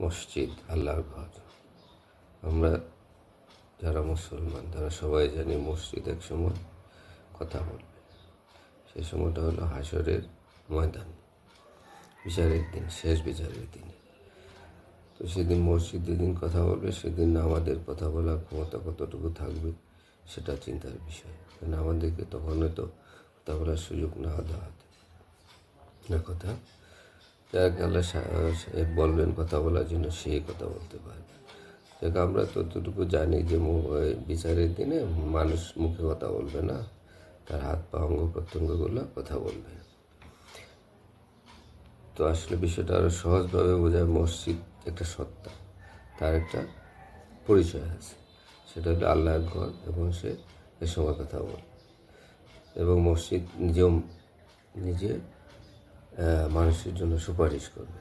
মসজিদ আল্লাহর ঘর। আমরা যারা মুসলমান তারা সবাই জানি মসজিদ এক সময় কথা বলবে। সেই সময়টা হলো হাসরের ময়দান, বিচারের দিন, শেষ বিচারের দিনে। তো সেদিন মসজিদ যেদিন কথা বলবে সেদিন আমাদের কথা বলার ক্ষমতা কতটুকু থাকবে সেটা চিন্তার বিষয়। কারণ আমাদেরকে তখন হয়তো কথা বলার সুযোগ না দেওয়া না কথা যাকে আল্লাহ সাহেব বলবেন কথা বলার জন্য সেই কথা বলতে পারবে। যাকে আমরা ততটুকু জানি যে বিচারের দিনে মানুষ মুখে কথা বলবে না, তার হাত পা অঙ্গ প্রত্যঙ্গগুলো কথা বলবে। তো আসলে বিষয়টা আরও সহজভাবে বোঝায়, মসজিদ একটা সত্তা, তার একটা পরিচয় আছে, সেটা হলো আল্লাহর ঘর এবং সে এ সময় কথা বলে। এবং মসজিদ নিজে মানুষের জন্য সুপারিশ করবে।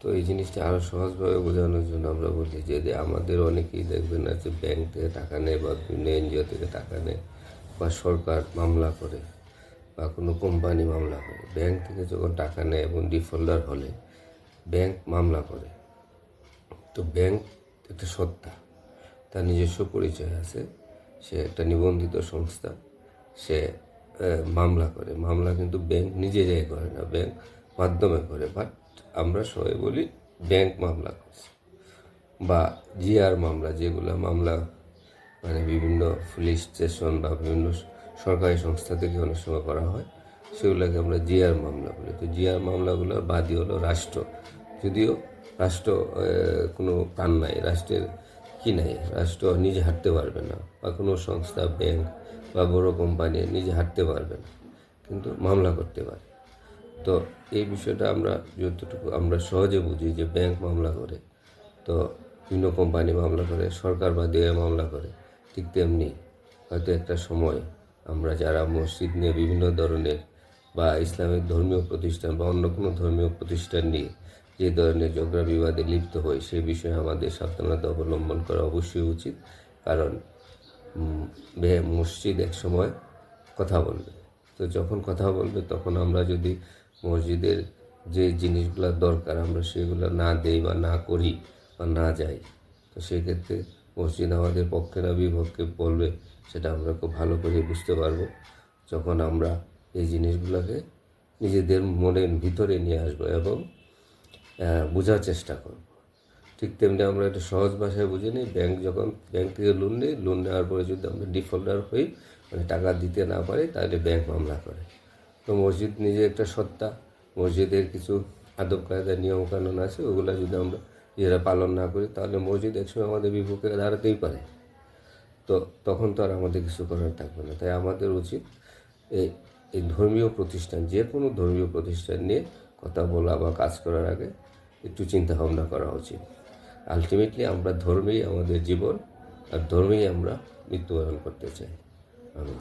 তো এই জিনিসটা আরও সহজভাবে বোঝানোর জন্য আমরা বলি যে আমাদের অনেকেই দেখবেন না যে ব্যাংক থেকে টাকা নেয় বা বিভিন্ন এনজিও থেকে টাকা নেয় বা সরকার মামলা করে বা কোনো কোম্পানি মামলা করে। ব্যাংক থেকে যখন টাকা নেয় এবং ডিফল্টার হলে ব্যাংক মামলা করে। তো ব্যাংক একটা সত্তা, তার নিজস্ব পরিচয় আছে, সে একটা নিবন্ধিত সংস্থা, সে মামলা করে। মামলা কিন্তু ব্যাংক নিজে যায় করে না, ব্যাংক মাধ্যমে করে। বাট আমরা সবাই বলি ব্যাংক মামলা করছে বা জিআর মামলা, যেগুলো মামলা মানে বিভিন্ন পুলিশ স্টেশন বা বিভিন্ন সরকারি সংস্থা থেকে অনেক সময় করা হয়, সেগুলোকে আমরা জিআর মামলা বলি। তো জিআর মামলাগুলোর বাদী হলো রাষ্ট্র, যদিও রাষ্ট্র কোনো প্রাণ নাই, রাষ্ট্রের কি নাই, রাষ্ট্র নিজে হাঁটতে পারবে না বা কোনো সংস্থা, ব্যাংক বা বড় কোম্পানি নিজে হাঁটতে পারবে না, কিন্তু মামলা করতে পারে। তো এই বিষয়টা আমরা যতটুকু আমরা সহজে বুঝি যে ব্যাংক মামলা করে, তো বিভিন্ন কোম্পানি মামলা করে, সরকার বা দিয়ে মামলা করে। ঠিক তেমনি হয়তো একটা সময় আমরা যারা মসজিদ নিয়ে বিভিন্ন ধরনের বা ইসলামিক ধর্মীয় প্রতিষ্ঠান বা অন্য কোনো ধর্মীয় প্রতিষ্ঠান নিয়ে যে ধরনের ঝগড়া বিবাদে লিপ্ত হয়, সে বিষয়ে আমাদের সাবধানতা অবলম্বন করা অবশ্যই উচিত। কারণ মসজিদ এক সময় কথা বলবে। তো যখন কথা বলবে তখন আমরা যদি মসজিদের যে জিনিসগুলো দরকার আমরা সেগুলো না দেই বা না করি বা না যাই, তো সেক্ষেত্রে মসজিদ আমাদের পক্ষে না বিপক্ষে বলবে সেটা আমরা খুব ভালো করে বুঝতে পারবো যখন আমরা এই জিনিসগুলোকে নিজেদের মনের ভিতরে নিয়ে আসবো এবং বোঝার চেষ্টা করব। ঠিক তেমনি আমরা একটা সহজ ভাষায় বুঝে নিই, ব্যাংক থেকে লোন নিই, লোন নেওয়ার পরে যদি আমরা ডিফল্টার হই, মানে টাকা দিতে না পারি, তাহলে ব্যাংক মামলা করে। তো মসজিদ নিজে একটা সত্তা, মসজিদের কিছু আদব কায়দা নিয়মকানুন আছে, ওগুলো যদি আমরা নিজেরা পালন না করি তাহলে মসজিদ একসময় আমাদের বিপক্ষে দাঁড়াতেই পারে। তো তখন তো আর আমাদের কিছু করার থাকবে না। তাই আমাদের উচিত এই ধর্মীয় প্রতিষ্ঠান, যে কোনো ধর্মীয় প্রতিষ্ঠান নিয়ে কথা বলা বা কাজ করার আগে একটু চিন্তা ভাবনা করা উচিত। আলটিমেটলি আমরা ধর্মেই আমাদের জীবন, আর ধর্মেই আমরা মৃত্যুবরণ করতে চাই। আমি